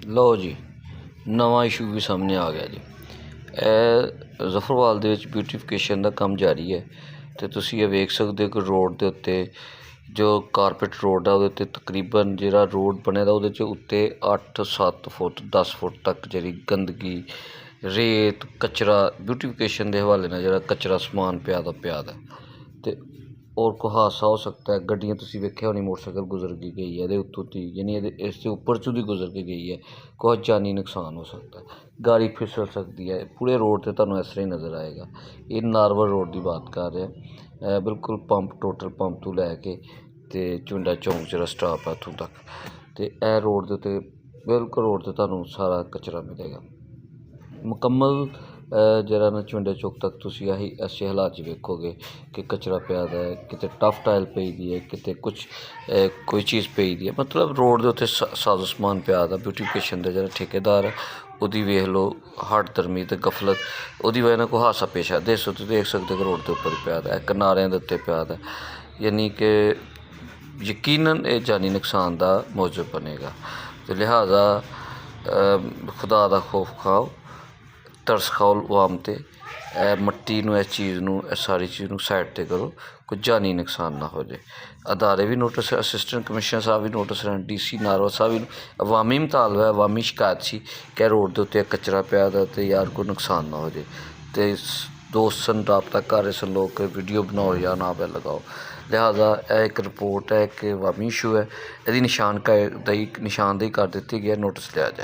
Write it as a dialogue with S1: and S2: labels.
S1: ਲਓ ਜੀ, ਨਵਾਂ ਇਸ਼ੂ ਵੀ ਸਾਹਮਣੇ ਆ ਗਿਆ ਜੀ। ਇਹ ਜ਼ਫਰਵਾਲ ਦੇ ਵਿੱਚ ਬਿਊਟੀਫਿਕੇਸ਼ਨ ਦਾ ਕੰਮ ਜਾਰੀ ਹੈ ਅਤੇ ਤੁਸੀਂ ਇਹ ਵੇਖ ਸਕਦੇ ਹੋ ਕਿ ਰੋਡ ਦੇ ਉੱਤੇ ਜੋ ਕਾਰਪੇਟ ਰੋਡ ਆ ਉਹਦੇ ਉੱਤੇ ਤਕਰੀਬਨ ਜਿਹੜਾ ਰੋਡ ਬਣਿਆ ਦਾ ਉਹਦੇ 'ਚ ਉੱਤੇ 8-7 ਫੁੱਟ 10 ਫੁੱਟ ਤੱਕ ਜਿਹੜੀ ਗੰਦਗੀ, ਰੇਤ, ਕਚਰਾ ਬਿਊਟੀਫਿਕੇਸ਼ਨ ਦੇ ਹਵਾਲੇ ਨਾਲ ਜਿਹੜਾ ਕਚਰਾ ਸਮਾਨ ਪਿਆ ਦਾ ਅਤੇ ਔਰ ਕੋਈ ਹਾਦਸਾ ਹੋ ਸਕਦਾ ਹੈ। ਗੱਡੀਆਂ ਤੁਸੀਂ ਵੇਖਿਆ ਹੋਣੀ, ਮੋਟਰਸਾਈਕਲ ਗੁਜ਼ਰ ਕੇ ਗਈ ਹੈ ਇਹਦੇ ਉੱਤੋਂ ਦੀ, ਯਾਨੀ ਇਸ ਦੇ ਉੱਪਰ 'ਚੋਂ ਦੀ ਗੁਜ਼ਰ ਕੇ ਗਈ ਹੈ। ਕੋਈ ਜਾਨੀ ਨੁਕਸਾਨ ਹੋ ਸਕਦਾ, ਗਾੜੀ ਫਿਸਲ ਸਕਦੀ ਹੈ। ਪੂਰੇ ਰੋਡ 'ਤੇ ਤੁਹਾਨੂੰ ਇਸ ਤਰ੍ਹਾਂ ਹੀ ਨਜ਼ਰ ਆਏਗਾ। ਇਹ ਨਾਰਵਲ ਰੋਡ ਦੀ ਬਾਤ ਕਰ ਰਿਹਾ, ਬਿਲਕੁਲ ਟੋਟਲ ਪੰਪ ਤੋਂ ਲੈ ਕੇ ਅਤੇ ਝੁੰਡਾ ਚੌਂਕ ਜਿਹੜਾ ਸਟਾਪ ਹੈ ਉੱਥੋਂ ਤੱਕ। ਅਤੇ ਇਹ ਰੋਡ ਦੇ ਉੱਤੇ ਬਿਲਕੁਲ ਰੋਡ 'ਤੇ ਤੁਹਾਨੂੰ ਸਾਰਾ ਕਚਰਾ ਮਿਲੇਗਾ ਮੁਕੰਮਲ। ਜਿਹੜਾ ਨਾ ਝੁੰਡੇ ਚੌਕ ਤੱਕ ਤੁਸੀਂ ਐਸੇ ਹਾਲਾਤ 'ਚ ਵੇਖੋਗੇ ਕਿ ਕਚਰਾ ਪਿਆ ਦਾ ਹੈ, ਕਿਤੇ ਟਫ ਟਾਇਲ ਪਈ ਦੀ ਹੈ, ਕਿਤੇ ਕੋਈ ਚੀਜ਼ ਪਈ ਦੀ ਹੈ। ਮਤਲਬ ਰੋਡ ਦੇ ਉੱਤੇ ਸਾਜ਼ੋ ਸਮਾਨ ਪਿਆ ਦਾ। ਬਿਊਟੀਫਿਕੇਸ਼ਨ ਦਾ ਜਿਹੜਾ ਠੇਕੇਦਾਰ ਹੈ ਉਹਦੀ ਵੇਖ ਲਓ ਹੱਡ-ਦਰਮੀ ਅਤੇ ਗਫਲਤ, ਉਹਦੀ ਵਜ੍ਹਾ ਨਾਲ ਕੋਈ ਹਾਦਸਾ ਪੇਸ਼ ਆ। ਦੇਖ ਸਕਦੇ ਕਿ ਰੋਡ ਦੇ ਉੱਪਰ ਪਿਆ ਦਾ, ਕਿਨਾਰਿਆਂ ਦੇ ਉੱਤੇ ਪਿਆ ਦਾ, ਯਾਨੀ ਕਿ ਯਕੀਨਨ ਇਹ ਜਾਨੀ ਨੁਕਸਾਨ ਦਾ ਮੌਜਬ ਬਣੇਗਾ। ਅਤੇ ਲਿਹਾਜ਼ਾ ਖੁਦਾ ਦਾ ਖੌਫ ਖਾਓ, ਤਰਸ ਖਾਓ ਅਵਾਮ 'ਤੇ। ਇਹ ਮਿੱਟੀ ਨੂੰ, ਇਸ ਚੀਜ਼ ਨੂੰ, ਇਸ ਸਾਰੀ ਚੀਜ਼ ਨੂੰ ਸਾਈਡ 'ਤੇ ਕਰੋ, ਕੋਈ ਜਾਨੀ ਨੁਕਸਾਨ ਨਾ ਹੋ ਜਾਏ। ਅਦਾਰੇ ਵੀ ਨੋਟਿਸ, ਅਸਿਸਟੈਂਟ ਕਮਿਸ਼ਨਰ ਸਾਹਿਬ ਵੀ ਨੋਟਿਸ ਲੈਣ, DC ਨਾਰਵਲ ਸਾਹਿਬ ਵੀ। ਅਵਾਮੀ ਮੁਤਾਲਬਾ, ਅਵਾਮੀ ਸ਼ਿਕਾਇਤ ਸੀ ਕਿ ਰੋਡ ਦੇ ਉੱਤੇ ਕਚਰਾ ਪਿਆ ਦਾ ਅਤੇ ਯਾਰ ਕੋਈ ਨੁਕਸਾਨ ਨਾ ਹੋ ਜਾਏ। ਅਤੇ ਦੋਸਤ ਸਨ, ਰਾਬਤਾ ਕਰ ਰਹੇ ਸਨ ਲੋਕ, ਵੀਡੀਓ ਬਣਾਓ ਜਾਂ ਨਾ ਪੈ ਲਗਾਓ। ਲਿਹਾਜ਼ਾ ਇਹ ਇੱਕ ਰਿਪੋਰਟ ਹੈ, ਇੱਕ ਅਵਾਮੀ ਇਸ਼ੂ ਹੈ, ਇਹਦੀ ਨਿਸ਼ਾਨਦੇਹੀ ਕਰ ਦਿੱਤੀ ਗਈ ਹੈ, ਨੋਟਿਸ ਲਿਆ ਜਾਏ।